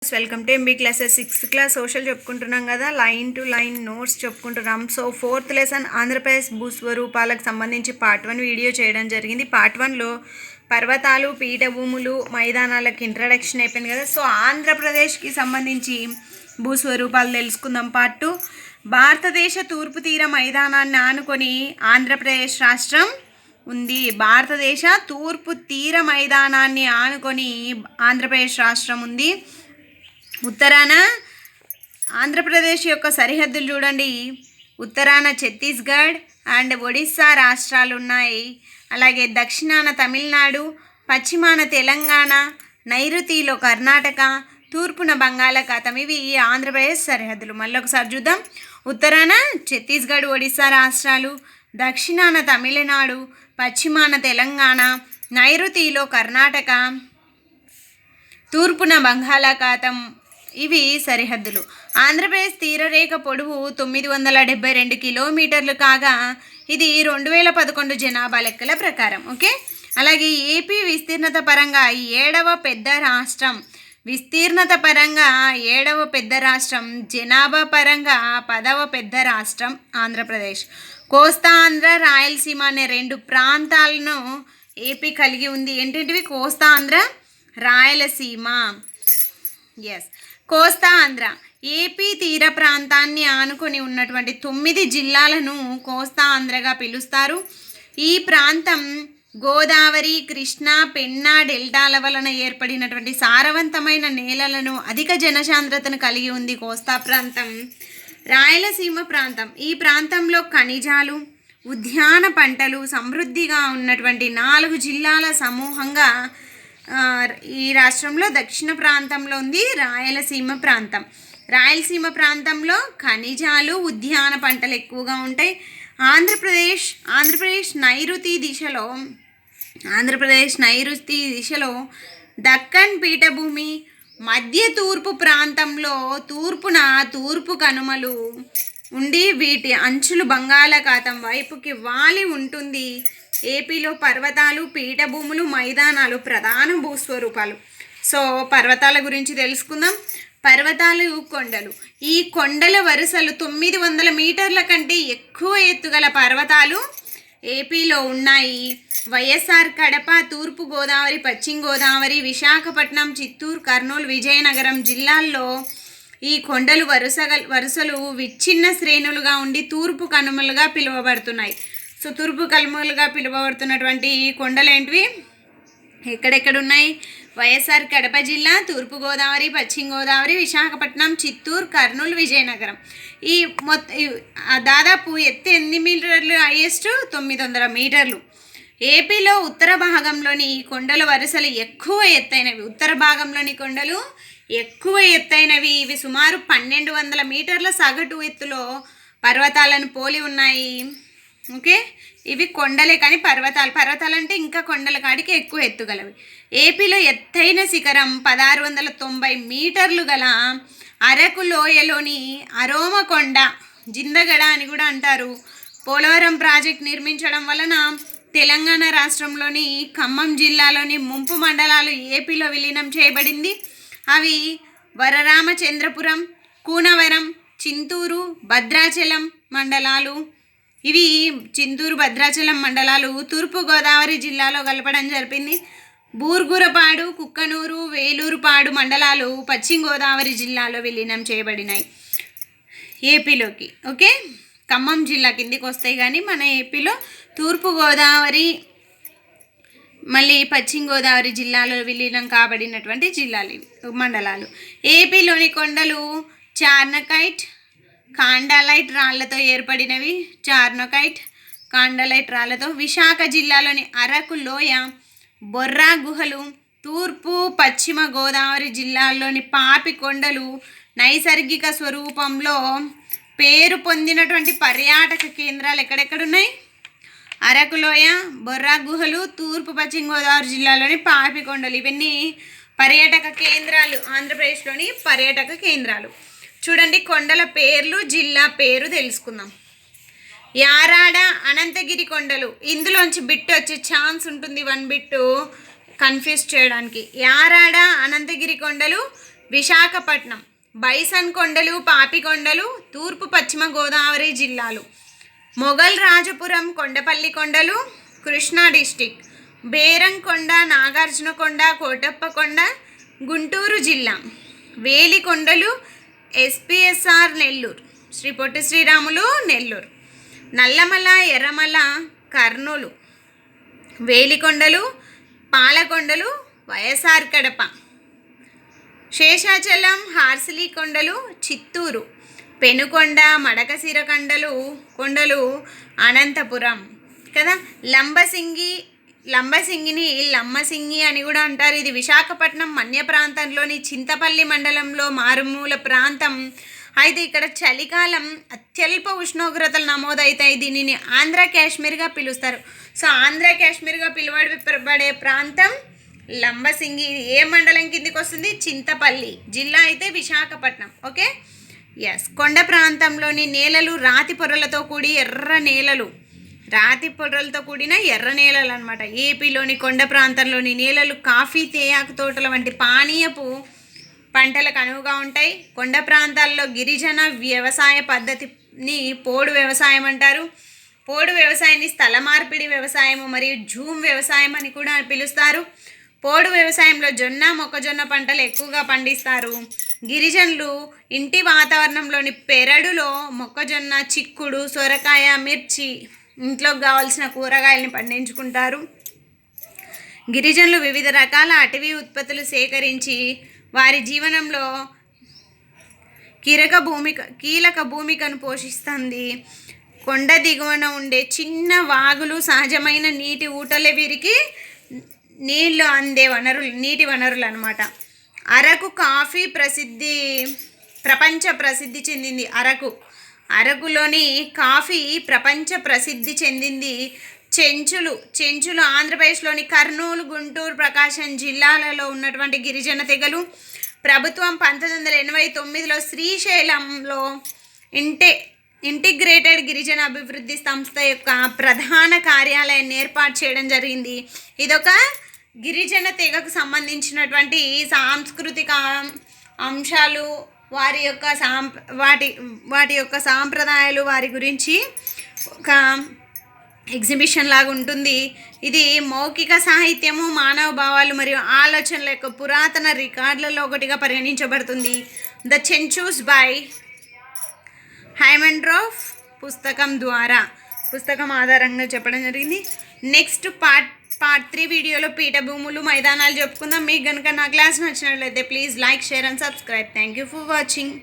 Welcome to MB classes. 6th class social చెప్పుకుంటున్నాం కదా, line to line notes చెప్పుకుంటున్నాం. So 4th lesson Andhra Pradesh భూస్వరూపాలకు సంబంధించి part 1 video చేయడం జరిగింది. పార్ట్ 1లో పర్వతాలు, పీఠభూములు, మైదానాలకు ఇంట్రడక్షన్ అయిపోయింది కదా. సో ఆంధ్రప్రదేశ్కి సంబంధించి భూస్వరూపాలు తెలుసుకుందాం. పార్ట్ 2 భారతదేశ తూర్పు తీర మైదానాన్ని ఆనుకొని ఆంధ్రప్రదేశ్ రాష్ట్రం ఉంది. భారతదేశ తూర్పు తీర మైదానాన్ని ఆనుకొని ఆంధ్రప్రదేశ్ రాష్ట్రం ఉంది. ఉత్తరాన ఆంధ్రప్రదేశ్ యొక్క సరిహద్దులు చూడండి. ఉత్తరాన ఛత్తీస్గఢ్ అండ్ ఒడిస్సా రాష్ట్రాలు ఉన్నాయి. అలాగే దక్షిణాన తమిళనాడు, పశ్చిమాన తెలంగాణ, నైరుతిలో కర్ణాటక, తూర్పున బంగాళాఖాతం. ఇవి ఆంధ్రప్రదేశ్ సరిహద్దులు. మళ్ళీ ఒకసారి చూద్దాం. ఉత్తరాన ఛత్తీస్గఢ్, ఒడిస్సా రాష్ట్రాలు, దక్షిణాన తమిళనాడు, పశ్చిమాన తెలంగాణ, నైరుతిలో కర్ణాటక, తూర్పున బంగాళాఖాతం. ఇవి సరిహద్దులు. ఆంధ్రప్రదేశ్ తీరరేఖ పొడవు 972 కిలోమీటర్లు కాగా ఇది 2011 జనాభా లెక్కల ప్రకారం. ఓకే. అలాగే ఏపీ విస్తీర్ణత పరంగా 7వ పెద్ద రాష్ట్రం. విస్తీర్ణత పరంగా 7వ పెద్ద రాష్ట్రం, జనాభా పరంగా 10వ పెద్ద రాష్ట్రం ఆంధ్రప్రదేశ్. కోస్తా ఆంధ్ర, రాయలసీమ అనే 2 ప్రాంతాలను ఏపీ కలిగి ఉంది. ఏంటంటివి? కోస్తా ఆంధ్ర, రాయలసీమ. ఎస్, కోస్తా ఆంధ్ర ఏపీ తీర ప్రాంతాన్ని ఆనుకొని ఉన్నటువంటి 9 జిల్లాలను కోస్తా ఆంధ్రగా పిలుస్తారు. ఈ ప్రాంతం గోదావరి, కృష్ణా, పెన్నా డెల్టాల వలన ఏర్పడినటువంటి సారవంతమైన నేలలను, అధిక జనసాంద్రతను కలిగి ఉంది కోస్తా ప్రాంతం. రాయలసీమ ప్రాంతం, ఈ ప్రాంతంలో ఖనిజాలు, ఉద్యాన పంటలు సమృద్ధిగా ఉన్నటువంటి 4 జిల్లాల సమూహంగా ఈ రాష్ట్రంలో దక్షిణ ప్రాంతంలో ఉంది రాయలసీమ ప్రాంతం. రాయలసీమ ప్రాంతంలో ఖనిజాలు, ఉద్యాన పంటలు ఎక్కువగా ఉంటాయి. ఆంధ్రప్రదేశ్ నైరుతి దిశలో దక్కన్ పీఠభూమి, మధ్య తూర్పు ప్రాంతంలో తూర్పు కనుమలు ఉండి వీటి అంచులు బంగాళాఖాతం వైపుకి వాలి ఉంటుంది. ఏపీలో పర్వతాలు, పీఠభూములు, మైదానాలు ప్రధాన భూస్వరూపాలు. సో పర్వతాల గురించి తెలుసుకుందాం. పర్వతాలు, కొండలు. ఈ కొండల వరుసలు 900 మీటర్ల కంటే ఎక్కువ ఎత్తుగల పర్వతాలు ఏపీలో ఉన్నాయి. వైఎస్ఆర్ కడప, తూర్పు గోదావరి, పశ్చిమ గోదావరి, విశాఖపట్నం, చిత్తూరు, కర్నూలు, విజయనగరం జిల్లాల్లో ఈ కొండలు వరుసలు విచ్ఛిన్న శ్రేణులుగా ఉండి తూర్పు కనుమలుగా పిలువబడుతున్నాయి. సో తూర్పు కనుమలుగా పిలువబడుతున్నటువంటి కొండలు ఏంటివి? ఎక్కడెక్కడున్నాయి? వైఎస్ఆర్ కడప జిల్లా, తూర్పు గోదావరి, పశ్చిమ గోదావరి, విశాఖపట్నం, చిత్తూరు, కర్నూలు, విజయనగరం. ఈ దాదాపు ఎత్తు 8 మీటర్లు, హైయెస్ట్ 900 మీటర్లు. ఏపీలో ఉత్తర భాగంలోని కొండల వరుసలు ఎక్కువ ఎత్తైనవి. ఉత్తర భాగంలోని కొండలు ఎక్కువ ఎత్తైనవి. ఇవి సుమారు 1200 మీటర్ల సగటు ఎత్తులో పర్వతాలను పోలి ఉన్నాయి. ఓకే, ఇవి కొండలే కానీ పర్వతాలు అంటే ఇంకా కొండల కాడికి ఎక్కువ ఎత్తుగలవి. ఏపీలో ఎత్తైన శిఖరం 1690 మీటర్లు గల అరకు లోయలోని అరోమకొండ, జిందగడ అని కూడా అంటారు. పోలవరం ప్రాజెక్ట్ నిర్మించడం వలన తెలంగాణ రాష్ట్రంలోని ఖమ్మం జిల్లాలోని ముంపు మండలాలు ఏపీలో విలీనం చేయబడింది. అవి వరరామచంద్రపురం, కూనవరం, చింతూరు, భద్రాచలం మండలాలు. ఇవి చింతూరు, భద్రాచలం మండలాలు తూర్పుగోదావరి జిల్లాలో కలపడం జరిపింది. బూర్గురపాడు, కుక్కనూరు, వేలూరుపాడు మండలాలు పశ్చిమ గోదావరి జిల్లాలో విలీనం చేయబడినాయి ఏపీలోకి. ఓకే, ఖమ్మం జిల్లా కిందికి వస్తాయి కానీ మన ఏపీలో తూర్పుగోదావరి మళ్ళీ పశ్చిమ గోదావరి జిల్లాలో విలీనం కాబడినటువంటి జిల్లాలు ఇవి, మండలాలు. ఏపీలోని కొండలు చార్నకైట్, కాండాలైట్ రాళ్లతో ఏర్పడినవి. కాండాలైట్ రాళ్లతో. విశాఖ జిల్లాలోని అరకు లోయ, బొర్రా గుహలు, తూర్పు పశ్చిమ గోదావరి జిల్లాల్లోని పాపి కొండలు నైసర్గిక స్వరూపంలో పేరు పొందినటువంటి పర్యాటక కేంద్రాలు ఎక్కడెక్కడున్నాయి? అరకు లోయ, బొర్రా గుహలు, తూర్పు పశ్చిమ గోదావరి జిల్లాలోని పాపి కొండలు. ఇవన్నీ పర్యాటక కేంద్రాలు, ఆంధ్రప్రదేశ్లోని పర్యాటక కేంద్రాలు. చూడండి, కొండల పేర్లు, జిల్లా పేరు తెలుసుకుందాం. యారాడ, అనంతగిరి కొండలు. ఇందులోంచి బిట్ వచ్చే ఛాన్స్ ఉంటుంది, 1 బిట్ కన్ఫ్యూజ్ చేయడానికి. యారాడ, అనంతగిరి కొండలు విశాఖపట్నం. బైసన్ కొండలు, పాపికొండలు తూర్పు పశ్చిమ గోదావరి జిల్లాలు. మొఘల్ రాజపురం, కొండపల్లి కొండలు కృష్ణా డిస్టిక్. బేరంకొండ, నాగార్జునకొండ, కోటప్పకొండ గుంటూరు జిల్లా. వేలికొండలు ఎస్పీఎస్ఆర్ నెల్లూరు. శ్రీ పొట్టి శ్రీరాములు నెల్లూరు. నల్లమల, ఎర్రమల కర్నూలు. వేలికొండలు, పాలకొండలు వైఎస్ఆర్ కడప. శేషాచలం, హార్సిలీ కొండలు చిత్తూరు. పెనుకొండ, మడకశిర కొండలు అనంతపురం కదా. లంబసింగిని లమ్మసింగి అని కూడా అంటారు. ఇది విశాఖపట్నం మన్య ప్రాంతంలోని చింతపల్లి మండలంలో మారుమూల ప్రాంతం. అయితే ఇక్కడ చలికాలం అత్యల్ప ఉష్ణోగ్రతలు నమోదవుతాయి. దీనిని ఆంధ్ర కాశ్మీర్గా పిలుస్తారు. సో ఆంధ్ర కాశ్మీర్గా పిలువబడే ప్రాంతం లంబసింగి. ఏ మండలం కిందికి వస్తుంది? చింతపల్లి. జిల్లా అయితే విశాఖపట్నం. Okay, yes. కొండ ప్రాంతంలోని నేలలు రాతి పొరలతో కూడి కూడిన ఎర్ర నేలలు అనమాట. ఏపీలోని కొండ ప్రాంతంలోని నేలలు కాఫీ, తేయాకు తోటల వంటి పానీయపు పంటలకు అనువుగా ఉంటాయి. కొండ ప్రాంతాల్లో గిరిజన వ్యవసాయ పద్ధతిని పోడు వ్యవసాయం అంటారు. పోడు వ్యవసాయాన్ని స్థల మార్పిడి వ్యవసాయము మరియు జూమ్ వ్యవసాయం అని కూడా పిలుస్తారు. పోడు వ్యవసాయంలో జొన్న, మొక్కజొన్న పంటలు ఎక్కువగా పండిస్తారు. గిరిజనులు ఇంటి వాతావరణంలోని పెరడులో మొక్కజొన్న, చిక్కుడు, సొరకాయ, మిర్చి, ఇంట్లోకి కావాల్సిన కూరగాయలని పండించుకుంటారు. గిరిజనులు వివిధ రకాల అటవీ ఉత్పత్తులు సేకరించి వారి జీవనంలో కీలక భూమికను పోషిస్తుంది. కొండ దిగువన ఉండే చిన్న వాగులు, సహజమైన నీటి ఊటలే వీరికి నీళ్లు అందే నీటి వనరులు అనమాట. అరకు కాఫీ ప్రపంచ ప్రసిద్ధి చెందింది. అరకులోని కాఫీ ప్రపంచ ప్రసిద్ధి చెందింది. చెంచులు ఆంధ్రప్రదేశ్లోని కర్నూలు, గుంటూరు, ప్రకాశం జిల్లాలలో ఉన్నటువంటి గిరిజన తెగలు. ప్రభుత్వం 1989లో శ్రీశైలంలో ఇంటిగ్రేటెడ్ గిరిజన అభివృద్ధి సంస్థ యొక్క ప్రధాన కార్యాలయాన్ని ఏర్పాటు చేయడం జరిగింది. ఇదొక గిరిజన తెగకు సంబంధించినటువంటి సాంస్కృతిక అంశాలు, వాటి యొక్క సాంప్రదాయాలు, వారి గురించి ఒక ఎగ్జిబిషన్ లాగా ఉంటుంది. ఇది మౌఖిక సాహిత్యము, మానవ భావాలు మరియు ఆలోచనల యొక్క పురాతన రికార్డులలో ఒకటిగా పరిగణించబడుతుంది. ద చెంచూస్ బై హైమండ్రోఫ్ పుస్తకం ఆధారంగా చెప్పడం జరిగింది. నెక్స్ట్ పార్ట్ 3 వీడియోలో పీఠభూములు, మైదానాలు చెప్పుకుందాం. మీకు కనుక నా క్లాస్ నచ్చినట్లయితే please like, share and subscribe. Thank you for watching.